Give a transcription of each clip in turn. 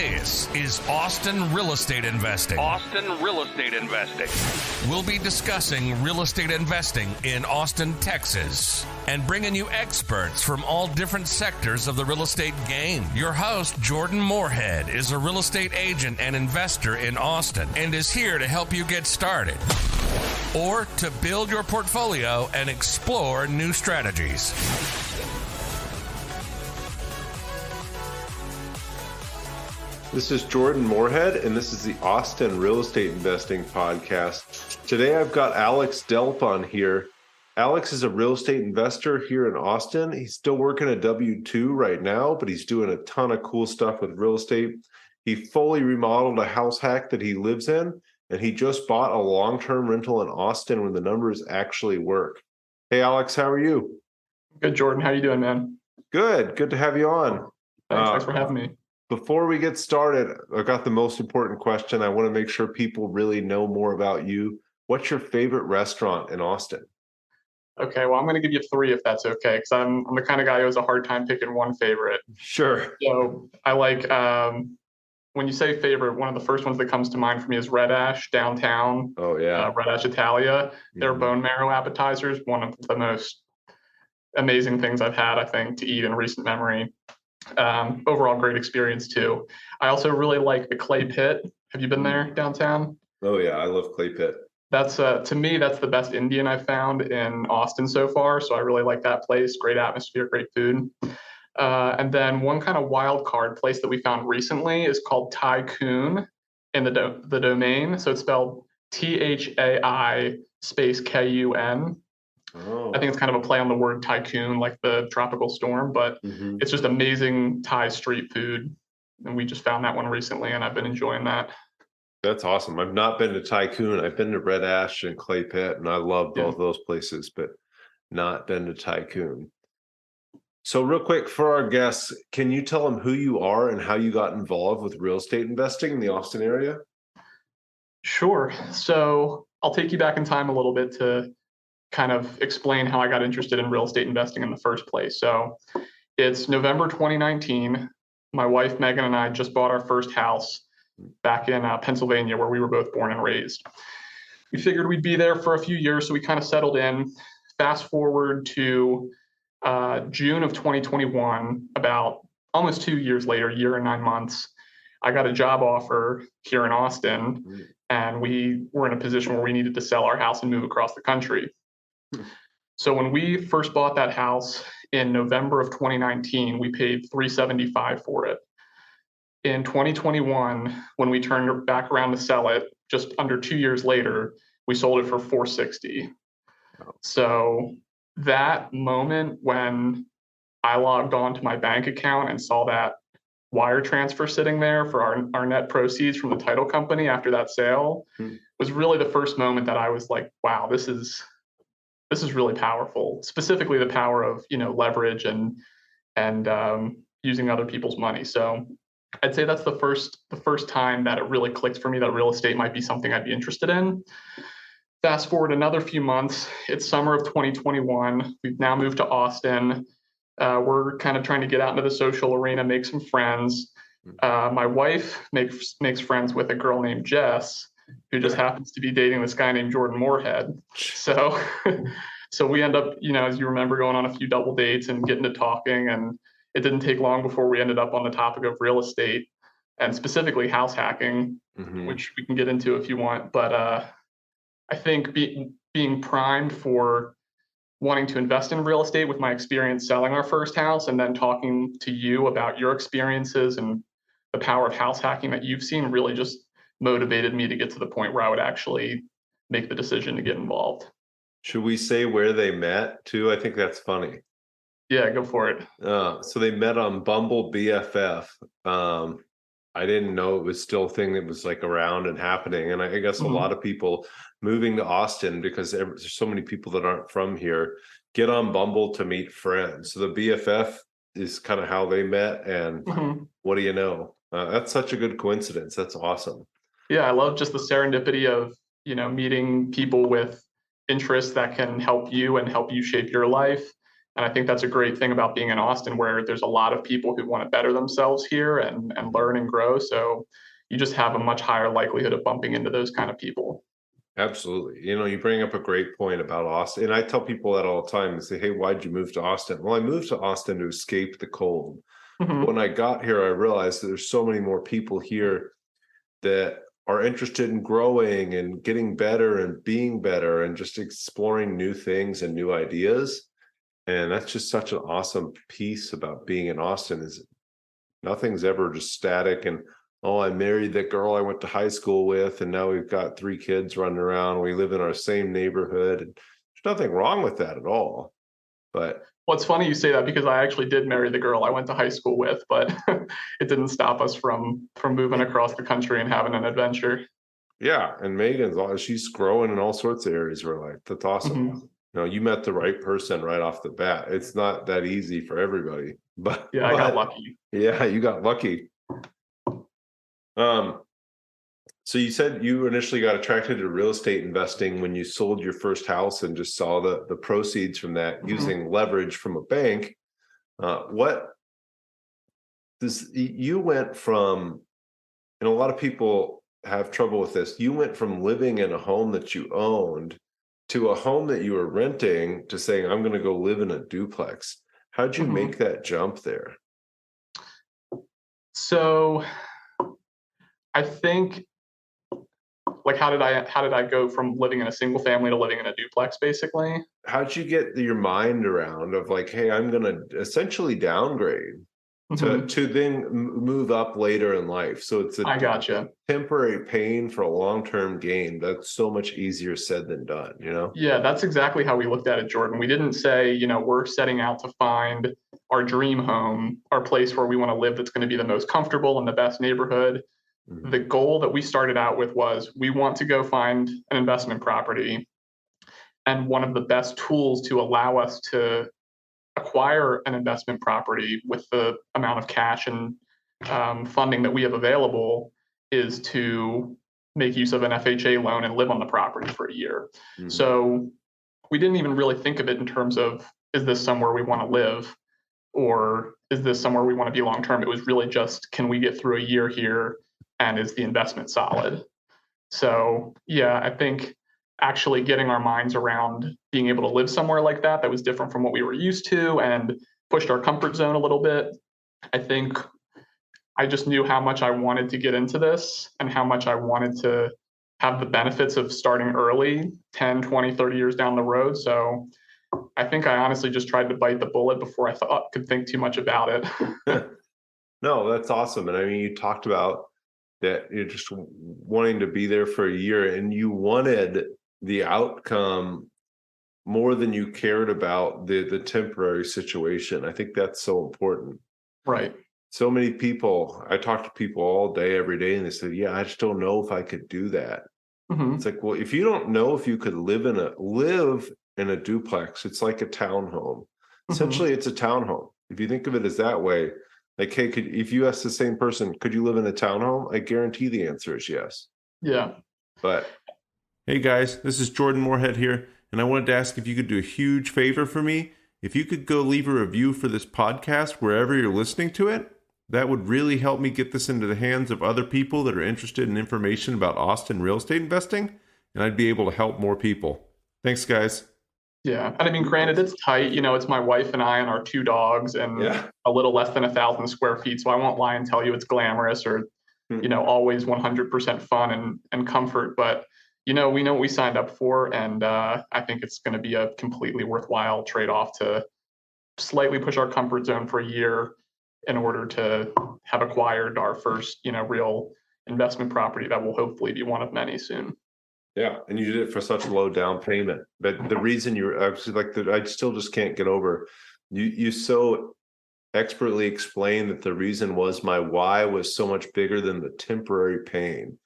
This is Austin Real Estate Investing. Austin Real Estate Investing. We'll be discussing real estate investing in Austin, Texas, and bringing you experts from all different sectors of the real estate game. Your host, Jordan Moorhead, is a real estate agent and investor in Austin and is here to help you get started or to build your portfolio and explore new strategies. This is Jordan Moorhead, and this is the Austin Real Estate Investing Podcast. Today I've got Alex Delp on here. Alex is a real estate investor here in Austin. He's still working a W-2 right now, but he's doing a ton of cool stuff with real estate. He fully remodeled a house hack that he lives in, and he just bought a long-term rental in Austin where the numbers actually work. Hey, Alex, how are you? Good, Jordan. How you doing, man? Good. Good to have you on. Thanks for having me. Before we get started, I got the most important question. I want to make sure people really know more about you. What's your favorite restaurant in Austin? Okay, well, I'm going to give you three if that's okay, because I'm the kind of guy who has a hard time picking one favorite. Sure. So I like, when you say favorite, one of the first ones that comes to mind for me is Red Ash downtown. Oh, yeah. Red Ash Italia. Their bone marrow appetizers, one of the most amazing things I've had, I think, to eat in recent memory. Overall great experience too. I also really like the Clay Pit. Have you been there downtown? Oh yeah, I love Clay Pit. That's to me, that's the best Indian I've found in Austin so far. So I really like that place. Great atmosphere, great food. And then one kind of wild card place that we found recently is called Tycoon in the domain. So it's spelled THAI space KUN. Oh. I think it's kind of a play on the word tycoon, like the tropical storm, but it's just amazing Thai street food. And we just found that one recently, and I've been enjoying that. That's awesome. I've not been to Tycoon. I've been to Red Ash and Clay Pit, and I love both those places, but not been to Tycoon. So real quick for our guests, can you tell them who you are and how you got involved with real estate investing in the Austin area? Sure. So I'll take you back in time a little bit to kind of explain how I got interested in real estate investing in the first place. So it's November 2019. My wife, Megan, and I just bought our first house back in Pennsylvania, where we were both born and raised. We figured we'd be there for a few years, so we kind of settled in. Fast forward to June of 2021, about almost 2 years later, a year and 9 months, I got a job offer here in Austin, and we were in a position where we needed to sell our house and move across the country. So when we first bought that house in November of 2019, we paid $375 for it. In 2021, when we turned back around to sell it, just under 2 years later, we sold it for $460. So that moment when I logged on to my bank account and saw that wire transfer sitting there for our net proceeds from the title company after that sale was really the first moment that I was like, wow, this is really powerful, specifically the power of, leverage and using other people's money. So I'd say that's the first time that it really clicked for me that real estate might be something I'd be interested in. Fast forward another few months, it's summer of 2021. We've now moved to Austin. We're kind of trying to get out into the social arena, make some friends. My wife makes friends with a girl named Jess, who just happens to be dating this guy named Jordan Moorhead. So we end up, as you remember, going on a few double dates and getting to talking. And it didn't take long before we ended up on the topic of real estate and specifically house hacking, which we can get into if you want. But I think being primed for wanting to invest in real estate with my experience selling our first house and then talking to you about your experiences and the power of house hacking that you've seen really just motivated me to get to the point where I would actually make the decision to get involved. Should we say where they met too? I think that's funny. Yeah, go for it. So they met on Bumble BFF. I didn't know it was still a thing that was like around and happening. And I guess a lot of people moving to Austin, because there's so many people that aren't from here, get on Bumble to meet friends. So the BFF is kind of how they met. And what do you know? That's such a good coincidence. That's awesome. Yeah, I love just the serendipity of, meeting people with interests that can help you and help you shape your life. And I think that's a great thing about being in Austin, where there's a lot of people who want to better themselves here and learn and grow. So you just have a much higher likelihood of bumping into those kind of people. Absolutely. You bring up a great point about Austin. And I tell people that all the time and say, hey, why'd you move to Austin? Well, I moved to Austin to escape the cold. Mhm. When I got here, I realized that there's so many more people here that are interested in growing and getting better and being better and just exploring new things and new ideas. And that's just such an awesome piece about being in Austin is nothing's ever just static and, oh, I married that girl I went to high school with, and now we've got 3 kids running around. We live in our same neighborhood. And there's nothing wrong with that at all. But Well, it's funny you say that because I actually did marry the girl I went to high school with, but it didn't stop us from moving across the country and having an adventure. yeah, and she's growing in all sorts of areas of her life. That's awesome. Mhm. You met the right person right off the bat. It's not that easy for everybody, but Yeah, I got lucky. Yeah, you got lucky. So you said you initially got attracted to real estate investing when you sold your first house and just saw the proceeds from that using leverage from a bank. What does you went from, and a lot of people have trouble with this, you went from living in a home that you owned to a home that you were renting to saying, I'm going to go live in a duplex. How'd you make that jump there? So I think, like, how did I go from living in a single family to living in a duplex, basically? How'd you get your mind around of like, hey, I'm going to essentially downgrade to then move up later in life? So it's I gotcha. temporary pain for a long-term gain. That's so much easier said than done, Yeah, that's exactly how we looked at it, Jordan. We didn't say, we're setting out to find our dream home, our place where we want to live that's going to be the most comfortable and the best neighborhood. The goal that we started out with was we want to go find an investment property. And one of the best tools to allow us to acquire an investment property with the amount of cash and funding that we have available is to make use of an FHA loan and live on the property for a year. So we didn't even really think of it in terms of, is this somewhere we want to live? Or is this somewhere we want to be long term? It was really just, can we get through a year here? And is the investment solid? So yeah, I think actually getting our minds around being able to live somewhere like that was different from what we were used to and pushed our comfort zone a little bit. I think I just knew how much I wanted to get into this and how much I wanted to have the benefits of starting early, 10, 20, 30 years down the road. So I think I honestly just tried to bite the bullet before I could think too much about it. No, that's awesome. And I mean, you talked about that you're just wanting to be there for a year and you wanted the outcome more than you cared about the temporary situation. I think that's so important. Right. So many people, I talk to people all day, every day, and they say, yeah, I just don't know if I could do that. It's like, well, if you don't know if you could live in a duplex, it's like a townhome. Essentially, it's a townhome. If you think of it as that way, like, hey, if you ask the same person, could you live in a townhome? I guarantee the answer is yes. Yeah. But hey guys, this is Jordan Moorhead here, and I wanted to ask if you could do a huge favor for me. If you could go leave a review for this podcast wherever you're listening to it, that would really help me get this into the hands of other people that are interested in information about Austin real estate investing, and I'd be able to help more people. Thanks, guys. Yeah. And I mean, granted, it's tight. It's my wife and I and our 2 dogs and a little less than 1,000 square feet. So I won't lie and tell you it's glamorous or, always 100% fun and comfort. But, we know what we signed up for. And I think it's going to be a completely worthwhile trade-off to slightly push our comfort zone for a year in order to have acquired our first, real investment property that will hopefully be one of many soon. Yeah, and you did it for such a low down payment. But the reason I still just can't get over, you so expertly explained that the reason was my why was so much bigger than the temporary pain.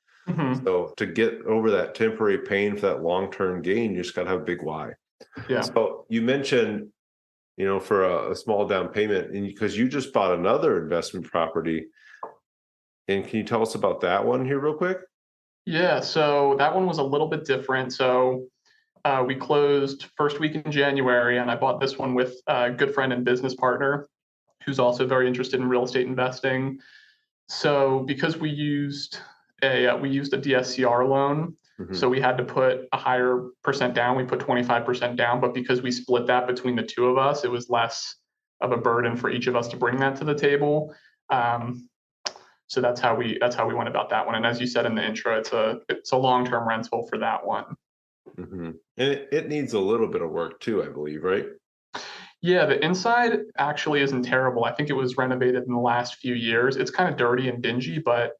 So to get over that temporary pain for that long-term gain, you just got to have a big why. Yeah. So you mentioned, for a small down payment, and because you just bought another investment property, and can you tell us about that one here real quick? Yeah, so that one was a little bit different. So We closed first week in January, and I bought this one with a good friend and business partner who's also very interested in real estate investing. So because we used a DSCR loan, so we had to put a higher percent down. We put 25% down, but because we split that between the two of us, it was less of a burden for each of us to bring that to the table. So that's how we went about that one. And as you said in the intro, it's a long-term rental for that one. And it needs a little bit of work too, I believe, right? Yeah, the inside actually isn't terrible. I think it was renovated in the last few years. It's kind of dirty and dingy, but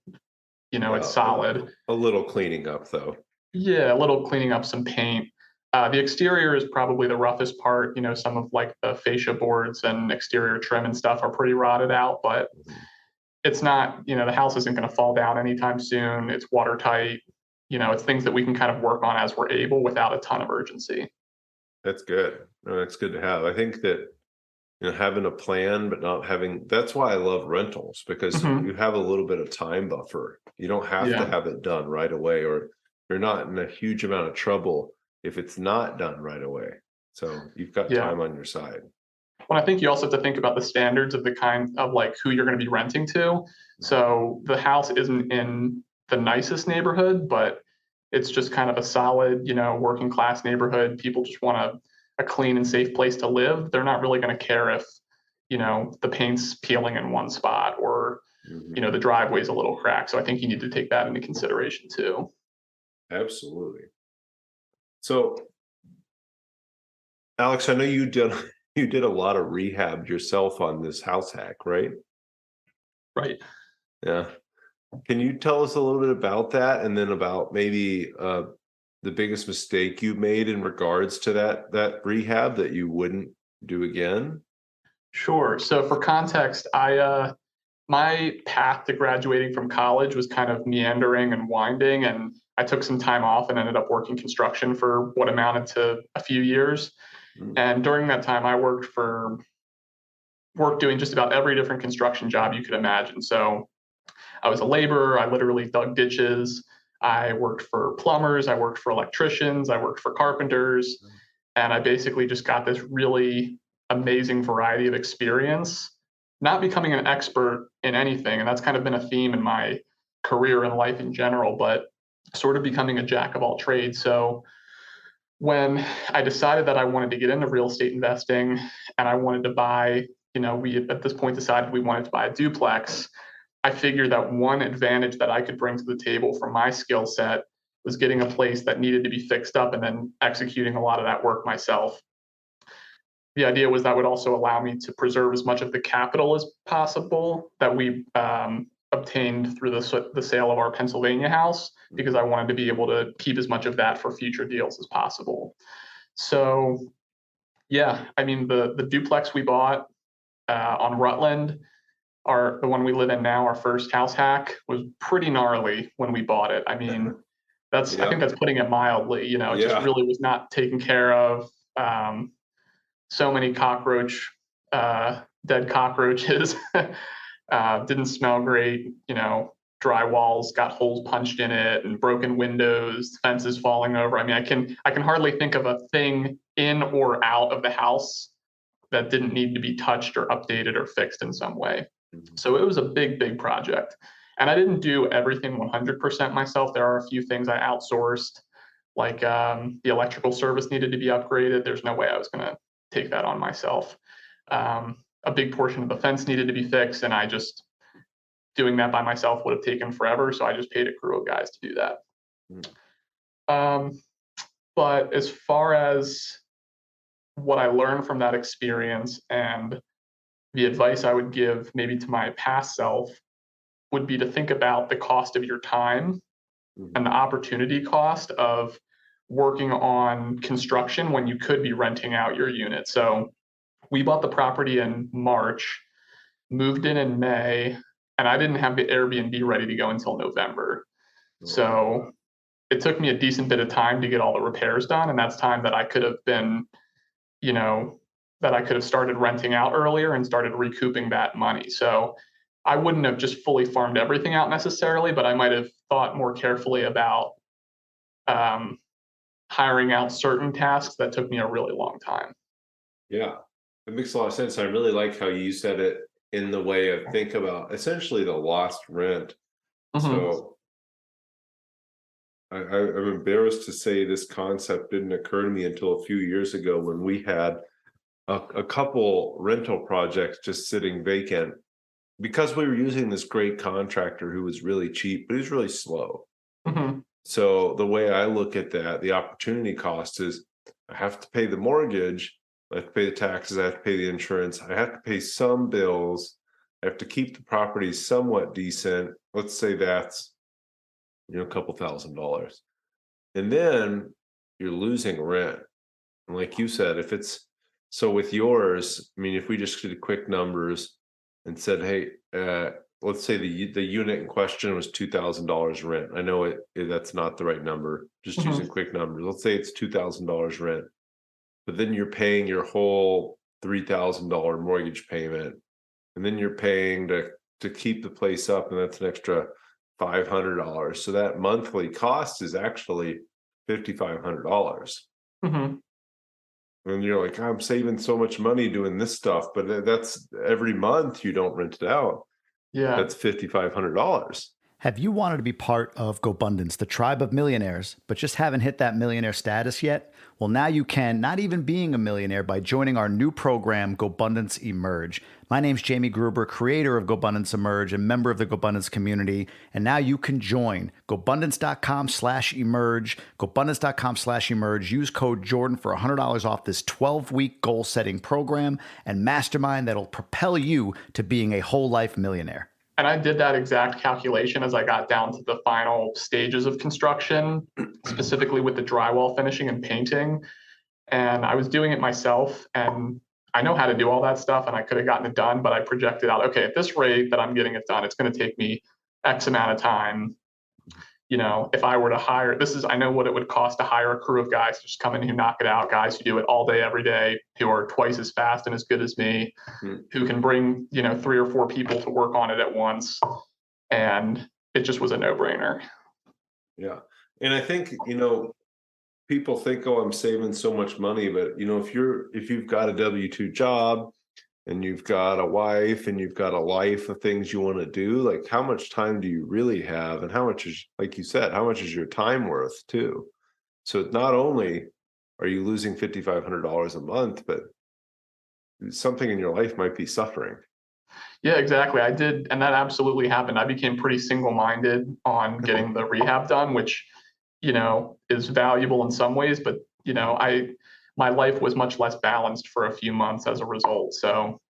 it's solid. A little cleaning up though. Yeah, a little cleaning up, some paint. The exterior is probably the roughest part. Some of like the fascia boards and exterior trim and stuff are pretty rotted out, but it's not, the house isn't going to fall down anytime soon. It's watertight. It's things that we can kind of work on as we're able without a ton of urgency. That's good. That's good to have. I think that having a plan but not having, that's why I love rentals, because you have a little bit of time buffer. You don't have to have it done right away, or you're not in a huge amount of trouble if it's not done right away. So you've got time on your side. Well, I think you also have to think about the standards of the kind of like who you're going to be renting to. So the house isn't in the nicest neighborhood, but it's just kind of a solid, working class neighborhood. People just want a clean and safe place to live. They're not really going to care if, the paint's peeling in one spot or, the driveway's a little cracked. So I think you need to take that into consideration too. Absolutely. So, Alex, I know you did a lot of rehab yourself on this house hack, right? Right. Yeah. Can you tell us a little bit about that, and then about maybe the biggest mistake you made in regards to that rehab that you wouldn't do again? Sure. So for context, my path to graduating from college was kind of meandering and winding, and I took some time off and ended up working construction for what amounted to a few years. And during that time, I worked doing just about every different construction job you could imagine. So I was a laborer. I literally dug ditches. I worked for plumbers. I worked for electricians. I worked for carpenters. And I basically just got this really amazing variety of experience, not becoming an expert in anything. And that's kind of been a theme in my career and life in general, but sort of becoming a jack of all trades. So when I decided that I wanted to get into real estate investing and I wanted to buy, we at this point decided we wanted to buy a duplex, I figured that one advantage that I could bring to the table from my skill set was getting a place that needed to be fixed up and then executing a lot of that work myself. The idea was that would also allow me to preserve as much of the capital as possible that we obtained through the sale of our Pennsylvania house, because I wanted to be able to keep as much of that for future deals as possible. So, yeah, I mean, the duplex we bought on Rutland, the one we live in now, our first house hack, was pretty gnarly when we bought it. I mean, I think that's putting it mildly. It just really was not taken care of. So many dead cockroaches. Didn't smell great. Dry walls got holes punched in it, and broken windows, fences falling over. I mean, I can hardly think of a thing in or out of the house that didn't need to be touched or updated or fixed in some way. So it was a big, big project. And I didn't do everything 100% myself. There are a few things I outsourced, like the electrical service needed to be upgraded. There's no way I was going to take that on myself. A big portion of the fence needed to be fixed, and doing that by myself would have taken forever. So I just paid a crew of guys to do that. But as far as what I learned from that experience and the advice I would give maybe to my past self would be to think about the cost of your time and the opportunity cost of working on construction when you could be renting out your unit. So we bought the property in March, moved in May, and I didn't have the Airbnb ready to go until November. So it took me a decent bit of time to get all the repairs done. And that's time that I could have been, that I could have started renting out earlier and started recouping that money. So I wouldn't have just fully farmed everything out necessarily, but I might have thought more carefully about hiring out certain tasks that took me a really long time. Yeah, it makes a lot of sense. I really like how you said it in the way of think about essentially the lost rent. Mm-hmm. So I'm embarrassed to say this concept didn't occur to me until a few years ago when we had a couple rental projects just sitting vacant because we were using this great contractor who was really cheap, but he was really slow. Mm-hmm. So the way I look at that, the opportunity cost is I have to pay the mortgage, I have to pay the taxes, I have to pay the insurance, I have to pay some bills, I have to keep the property somewhat decent. Let's say that's a couple $1,000. And then you're losing rent. And like you said, if it's so with yours, I mean, if we just did quick numbers and said, hey, let's say the unit in question was $2,000 rent. I know that's not the right number, just Mm-hmm. using quick numbers. Let's say it's $2,000 rent, but then you're paying your whole $3,000 mortgage payment, and then you're paying to keep the place up, and that's an extra $500. So that monthly cost is actually $5,500. Mm-hmm. And you're like, I'm saving so much money doing this stuff, but that's every month you don't rent it out. Yeah. That's $5,500. Have you wanted to be part of GoBundance, the tribe of millionaires, but just haven't hit that millionaire status yet? Well, now you can, not even being a millionaire, by joining our new program, GoBundance Emerge. My name's Jamie Gruber, creator of GoBundance Emerge and member of the GoBundance community. And now you can join. GoBundance.com/emerge. GoBundance.com/emerge. Use code Jordan for $100 off this 12-week goal-setting program and mastermind that'll propel you to being a whole life millionaire. And I did that exact calculation as I got down to the final stages of construction, specifically with the drywall finishing and painting. And I was doing it myself, and I know how to do all that stuff, and I could have gotten it done, but I projected out, okay, at this rate that I'm getting it done, it's going to take me X amount of time. If I were to hire, I know what it would cost to hire a crew of guys to just come in who knock it out, guys who do it all day, every day, who are twice as fast and as good as me, who can bring, 3 or 4 people to work on it at once. And it just was a no-brainer. Yeah. And I think, people think, oh, I'm saving so much money, but if you've got a W-2 job and you've got a wife and you've got a life of things you want to do, like how much time do you really have? And how much is, like you said, how much is your time worth too? So not only are you losing $5,500 a month, but something in your life might be suffering. Yeah, exactly. I did. And that absolutely happened. I became pretty single-minded on getting the rehab done, which, is valuable in some ways, but, my life was much less balanced for a few months as a result. So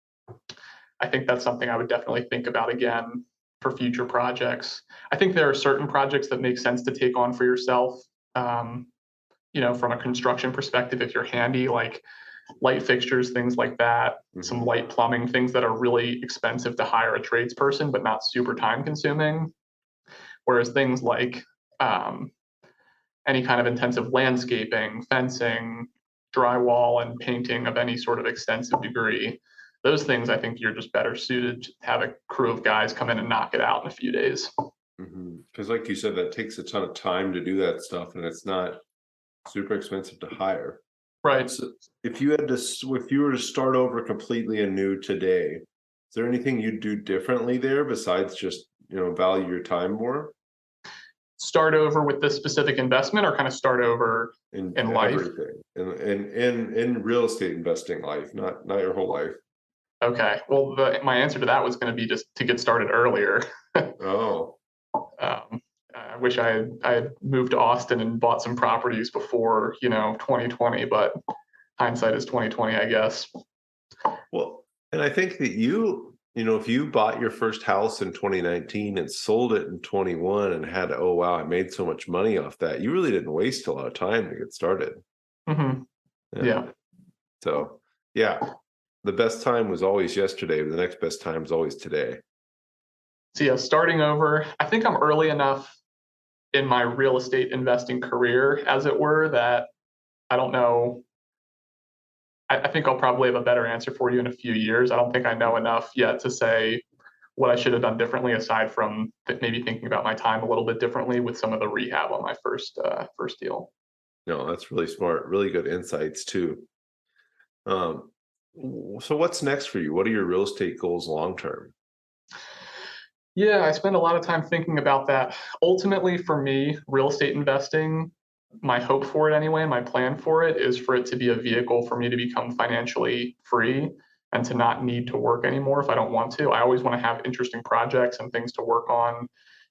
I think that's something I would definitely think about again for future projects. I think there are certain projects that make sense to take on for yourself, from a construction perspective, if you're handy, like light fixtures, things like that, some light plumbing, things that are really expensive to hire a tradesperson, but not super time consuming. Whereas things like any kind of intensive landscaping, fencing, drywall, and painting of any sort of extensive degree, those things I think you're just better suited to have a crew of guys come in and knock it out in a few days. Because like you said, that takes a ton of time to do that stuff, and it's not super expensive to hire. Right. So if you were to start over completely anew today, is there anything you'd do differently there besides just, value your time more? Start over with this specific investment, or kind of start over in life? Everything. In real estate investing life, not your whole life. Okay. Well, my answer to that was going to be just to get started earlier. Oh. I wish I had moved to Austin and bought some properties before, 2020, but hindsight is 2020, I guess. Well, and I think that if you bought your first house in 2019 and sold it in 21 and had, oh, wow, I made so much money off that, you really didn't waste a lot of time to get started. Yeah. So, yeah, the best time was always yesterday, but the next best time is always today. So, yeah, starting over, I think I'm early enough in my real estate investing career, as it were, that I don't know. I think I'll probably have a better answer for you in a few years. I don't think I know enough yet to say what I should have done differently, aside from maybe thinking about my time a little bit differently with some of the rehab on my first deal. No, that's really smart. Really good insights too. Um, so what's next for you? What are your real estate goals long term? Yeah, I spend a lot of time thinking about that. Ultimately, for me, real estate investing, my hope for it anyway, my plan for it is for it to be a vehicle for me to become financially free and to not need to work anymore if I don't want to. I always want to have interesting projects and things to work on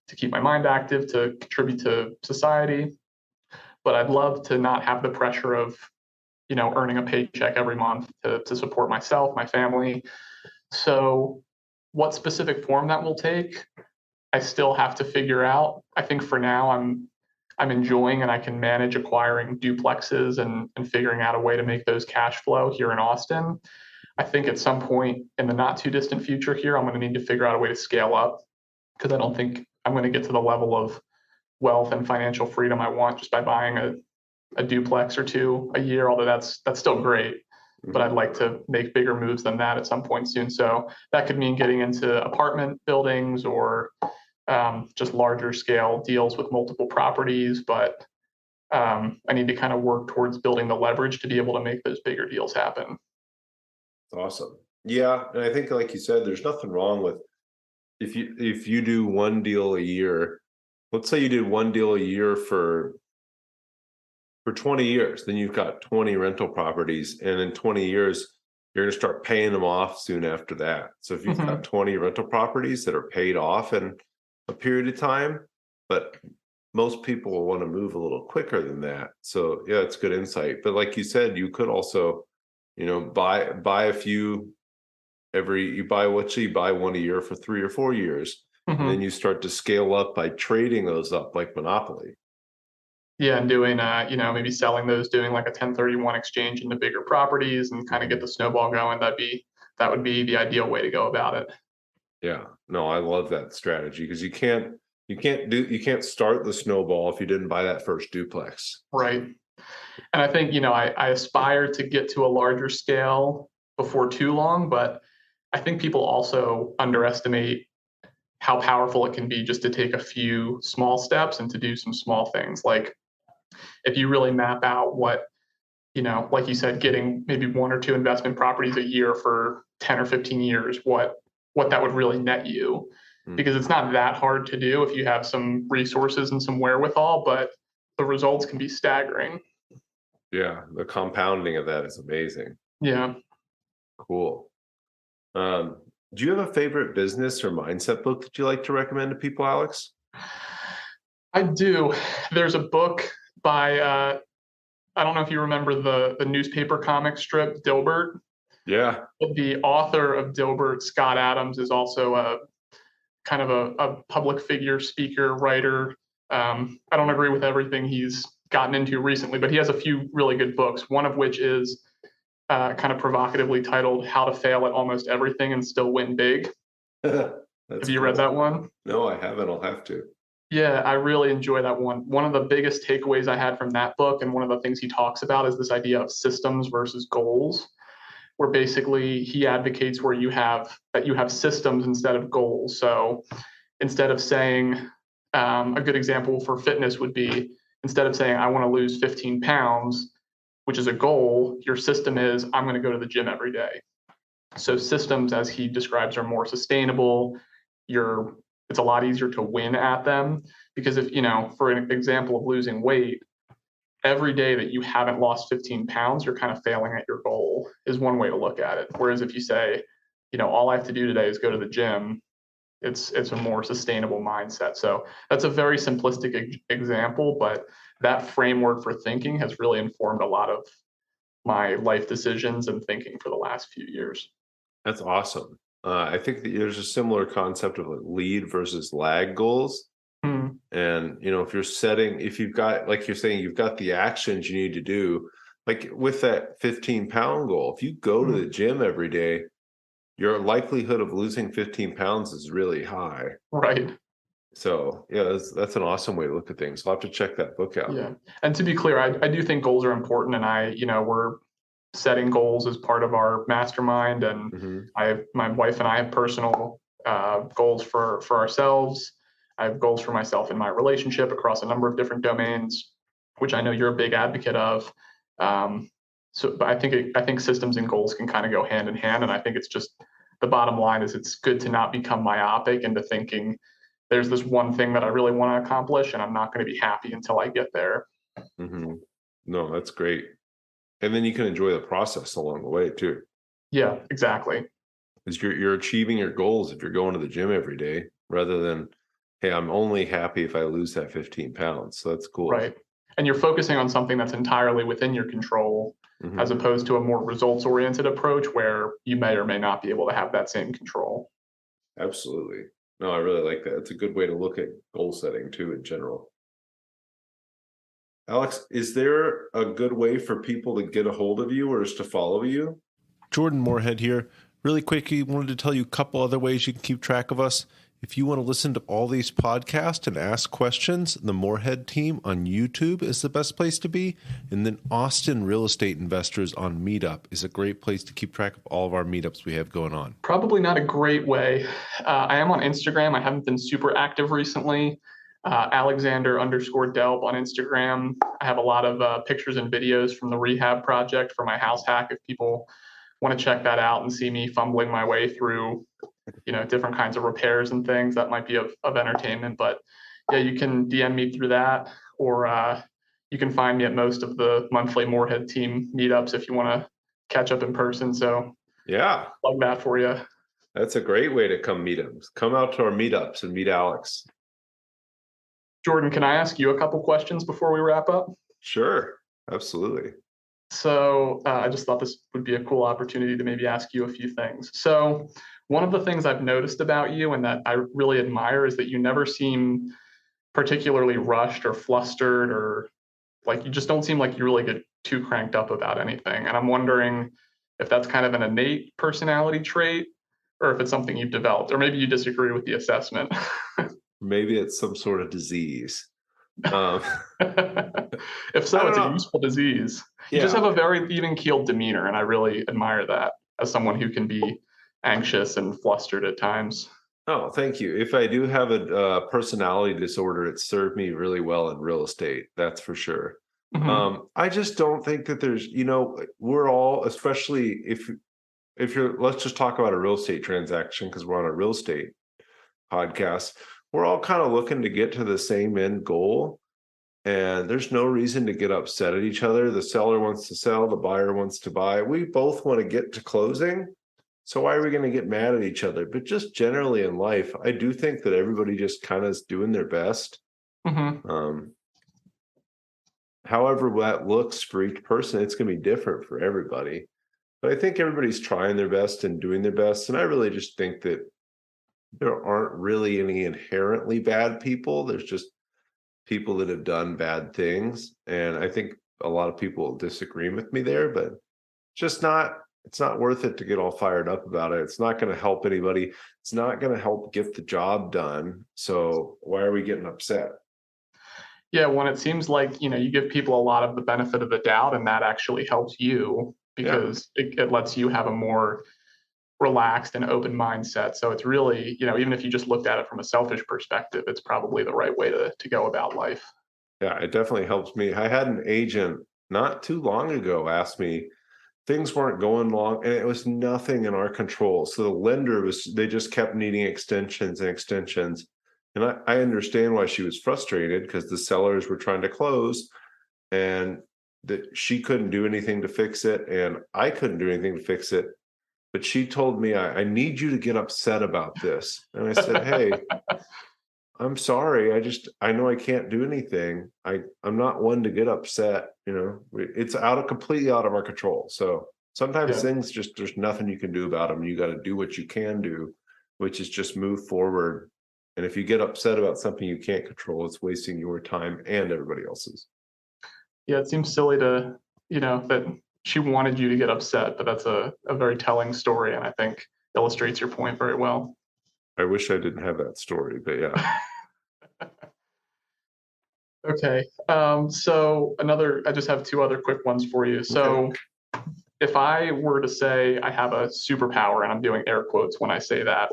to keep my mind active, to contribute to society. But I'd love to not have the pressure of, earning a paycheck every month to support myself, my family. So what specific form that will take, I still have to figure out. I think for now I'm enjoying and I can manage acquiring duplexes and figuring out a way to make those cash flow here in Austin. I think at some point in the not too distant future here, I'm going to need to figure out a way to scale up because I don't think I'm going to get to the level of wealth and financial freedom I want just by buying a duplex or two a year, although that's still great. But I'd like to make bigger moves than that at some point soon. So that could mean getting into apartment buildings or just larger scale deals with multiple properties. But I need to kind of work towards building the leverage to be able to make those bigger deals happen. Awesome. Yeah, and I think like you said, there's nothing wrong with if you do one deal a year. Let's say you did one deal a year for 20 years, then you've got 20 rental properties, and in 20 years you're going to start paying them off soon after that. So if you've got 20 rental properties that are paid off in a period of time, but most people will want to move a little quicker than that. So yeah, it's good insight. But like you said, you could also, buy a few you buy one a year for 3 or 4 years, and then you start to scale up by trading those up like Monopoly. Yeah, and doing, maybe selling those, doing like a 1031 exchange into bigger properties and kind of get the snowball going. That would be the ideal way to go about it. Yeah, no, I love that strategy because you can't start the snowball if you didn't buy that first duplex. Right. And I think, I aspire to get to a larger scale before too long, but I think people also underestimate how powerful it can be just to take a few small steps and to do some small things. Like if you really map out what, like you said, getting maybe one or two investment properties a year for 10 or 15 years, what that would really net you, because it's not that hard to do if you have some resources and some wherewithal, but the results can be staggering. Yeah, the compounding of that is amazing. Yeah. Cool. Do you have a favorite business or mindset book that you like to recommend to people, Alex? I do. There's a book by I don't know if you remember the newspaper comic strip Dilbert. Yeah. The author of Dilbert, Scott Adams, is also a kind of a public figure, speaker, writer. I don't agree with everything he's gotten into recently, but he has a few really good books, one of which is kind of provocatively titled How to Fail at Almost Everything and Still Win Big. Have you read that one? No, I haven't. I'll have to. Yeah, I really enjoy that one. One of the biggest takeaways I had from that book, and one of the things he talks about, is this idea of systems versus goals, where basically he advocates where you have systems instead of goals. So instead of saying, a good example for fitness would be, instead of saying, I want to lose 15 pounds, which is a goal, your system is, I'm going to go to the gym every day. So systems, as he describes, are more sustainable. It's a lot easier to win at them because if, for an example of losing weight, every day that you haven't lost 15 pounds, you're kind of failing at your goal, is one way to look at it. Whereas if you say, all I have to do today is go to the gym, it's a more sustainable mindset. So that's a very simplistic example, but that framework for thinking has really informed a lot of my life decisions and thinking for the last few years. That's awesome. I think that there's a similar concept of like lead versus lag goals. And, if you've got, like you're saying, you've got the actions you need to do, like with that 15-pound goal, if you go to the gym every day, your likelihood of losing 15 pounds is really high. Right. So yeah, that's an awesome way to look at things. I'll have to check that book out. Yeah. And to be clear, I do think goals are important, and we're setting goals as part of our mastermind. And my wife and I have personal goals for ourselves. I have goals for myself in my relationship across a number of different domains. which I know you're a big advocate of. But I think systems and goals can kind of go hand in hand. And I think it's just the bottom line is it's good to not become myopic into thinking there's this one thing that I really want to accomplish and I'm not going to be happy until I get there. Mm-hmm. No, that's great. And then you can enjoy the process along the way too. Yeah, exactly. Because you're achieving your goals if you're going to the gym every day rather than, hey, I'm only happy if I lose that 15 pounds. So that's cool. Right. And you're focusing on something that's entirely within your control, as opposed to a more results-oriented approach where you may or may not be able to have that same control. Absolutely. No, I really like that. It's a good way to look at goal setting too in general. Alex, is there a good way for people to get a hold of you or just to follow you? Jordan Moorhead here. Really quickly, wanted to tell you a couple other ways you can keep track of us. If you want to listen to all these podcasts and ask questions, the Moorhead team on YouTube is the best place to be. And then Austin Real Estate Investors on Meetup is a great place to keep track of all of our meetups we have going on. Probably not a great way. I am on Instagram. I haven't been super active recently. Alexander_Delp on Instagram. I have a lot of pictures and videos from the rehab project for my house hack. If people want to check that out and see me fumbling my way through, different kinds of repairs and things, that might be of entertainment. But yeah, you can DM me through that, or you can find me at most of the monthly Moorhead team meetups if you want to catch up in person. So yeah, plug that for you. That's a great way to come meet him. Come out to our meetups and meet Alex. Jordan, can I ask you a couple questions before we wrap up? Sure, absolutely. So I just thought this would be a cool opportunity to maybe ask you a few things. So one of the things I've noticed about you and that I really admire is that you never seem particularly rushed or flustered, or like you just don't seem like you really get too cranked up about anything. And I'm wondering if that's kind of an innate personality trait or if it's something you've developed, or maybe you disagree with the assessment. Maybe it's some sort of disease. If so, it's a useful disease. You just have a very even-keeled demeanor, and I really admire that as someone who can be anxious and flustered at times. Oh, thank you. If I do have a personality disorder, it served me really well in real estate. That's for sure. I just don't think that there's, we're all, especially if you're, let's just talk about a real estate transaction because we're on a real estate podcast. We're all kind of looking to get to the same end goal. And there's no reason to get upset at each other. The seller wants to sell, the buyer wants to buy. We both want to get to closing. So why are we going to get mad at each other? But just generally in life, I do think that everybody just kind of is doing their best. However that looks for each person, it's going to be different for everybody. But I think everybody's trying their best and doing their best. And I really just think that there aren't really any inherently bad people. There's just people that have done bad things. And I think a lot of people disagree with me there, but it's not worth it to get all fired up about it. It's not going to help anybody. It's not going to help get the job done. So why are we getting upset? Yeah, when it seems like, you give people a lot of the benefit of the doubt, and that actually helps you because it lets you have a more relaxed and open mindset. So it's really, even if you just looked at it from a selfish perspective, it's probably the right way to go about life. Yeah, it definitely helps me. I had an agent not too long ago ask me, things weren't going long and it was nothing in our control. So the lender they just kept needing extensions and extensions. And I understand why she was frustrated because the sellers were trying to close and that she couldn't do anything to fix it. And I couldn't do anything to fix it. But she told me, I need you to get upset about this. And I said, hey, I'm sorry. I know I can't do anything. I'm not one to get upset. It's completely out of our control. So sometimes things there's nothing you can do about them. You got to do what you can do, which is just move forward. And if you get upset about something you can't control, it's wasting your time and everybody else's. Yeah, it seems silly to, that she wanted you to get upset, but that's a very telling story, and I think illustrates your point very well. I wish I didn't have that story, but yeah. Okay. So I just have two other quick ones for you. So if I were to say I have a superpower, and I'm doing air quotes when I say that,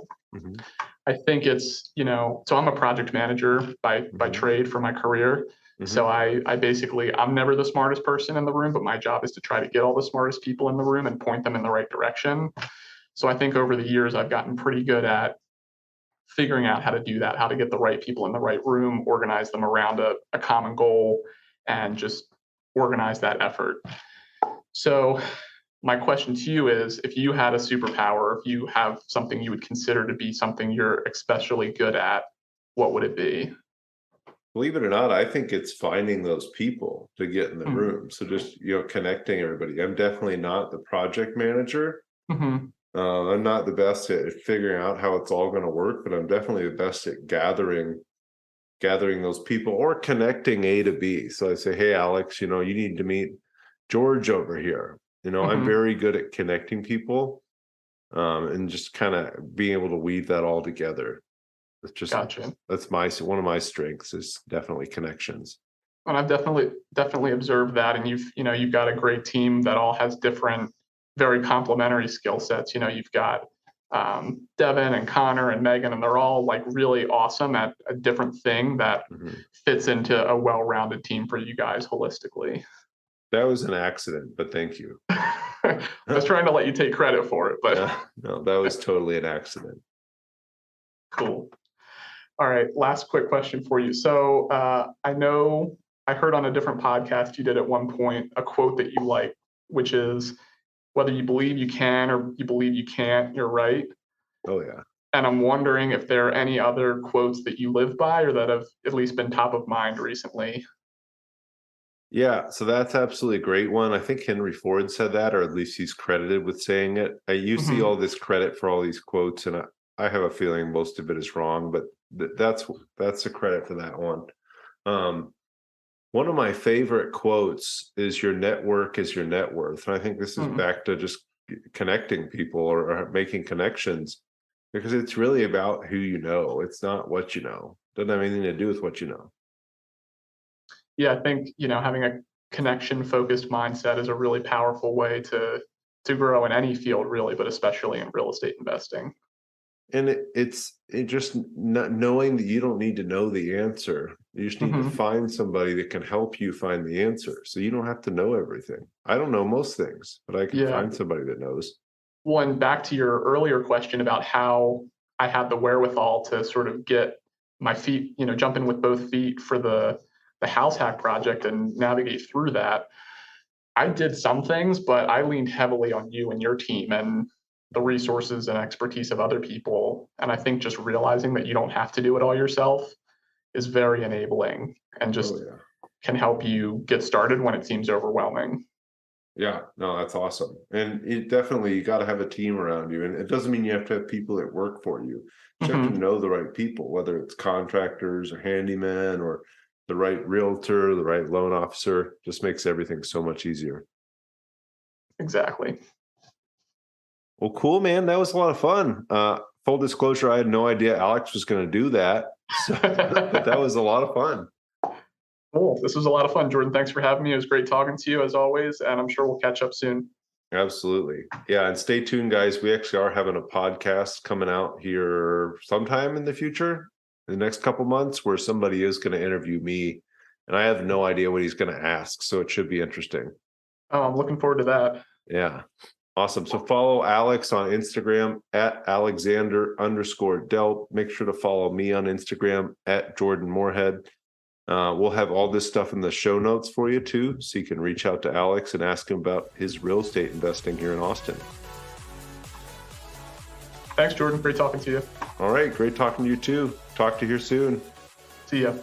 I think it's, so I'm a project manager by trade for my career. So I basically, I'm never the smartest person in the room, but my job is to try to get all the smartest people in the room and point them in the right direction. So I think over the years, I've gotten pretty good at figuring out how to do that, how to get the right people in the right room, organize them around a common goal, and just organize that effort. So my question to you is, if you had a superpower, if you have something you would consider to be something you're especially good at, what would it be? Believe it or not, I think it's finding those people to get in the room. So just, connecting everybody. I'm definitely not the project manager. I'm not the best at figuring out how it's all going to work, but I'm definitely the best at gathering those people or connecting A to B. So I say, hey, Alex, you need to meet George over here. I'm very good at connecting people and just kind of being able to weave that all together. It's just, Gotcha. That's one of my strengths is definitely connections. And I've definitely observed that. And you've got a great team that all has different, very complementary skill sets. You've got Devin and Connor and Megan, and they're all like really awesome at a different thing that fits into a well-rounded team for you guys holistically. That was an accident, but thank you. I was trying to let you take credit for it, but no, that was totally an accident. Cool. All right, last quick question for you. So I know I heard on a different podcast you did at one point a quote that you like, which is, whether you believe you can or you believe you can't, you're right. Oh, yeah. And I'm wondering if there are any other quotes that you live by or that have at least been top of mind recently. Yeah, so that's absolutely a great one. I think Henry Ford said that, or at least he's credited with saying it. You see all this credit for all these quotes, and I have a feeling most of it is wrong, but that's the credit for that one. One of my favorite quotes is, your network is your net worth. And I think this is back to just connecting people or making connections, because it's really about who you know. It's not what you know. It doesn't have anything to do with what you know. Yeah, I think, having a connection focused mindset is a really powerful way to grow in any field, really, but especially in real estate investing. And it's just not knowing that you don't need to know the answer. You just need to find somebody that can help you find the answer. So you don't have to know everything. I don't know most things, but I can find somebody that knows. Well, and back to your earlier question about how I had the wherewithal to sort of get my feet, jump in with both feet for the house hack project and navigate through that. I did some things, but I leaned heavily on you and your team and the resources and expertise of other people. And I think just realizing that you don't have to do it all yourself is very enabling and just can help you get started when it seems overwhelming. Yeah, no, that's awesome. And you got to have a team around you. And it doesn't mean you have to have people that work for you. You have to know the right people, whether it's contractors or handyman or the right realtor, the right loan officer. Just makes everything so much easier. Exactly. Well, cool, man. That was a lot of fun. Full disclosure, I had no idea Alex was going to do that. So, but that was a lot of fun. Cool. This was a lot of fun, Jordan. Thanks for having me. It was great talking to you as always, and I'm sure we'll catch up soon. Absolutely. Yeah, and stay tuned, guys. We actually are having a podcast coming out here sometime in the future, in the next couple months, where somebody is going to interview me, and I have no idea what he's going to ask, so it should be interesting. Oh, I'm looking forward to that. Yeah. Awesome. So follow Alex on Instagram at Alexander_Delp. Make sure to follow me on Instagram at Jordan Moorhead. We'll have all this stuff in the show notes for you too, so you can reach out to Alex and ask him about his real estate investing here in Austin. Thanks, Jordan. Great talking to you. All right. Great talking to you too. Talk to you here soon. See ya.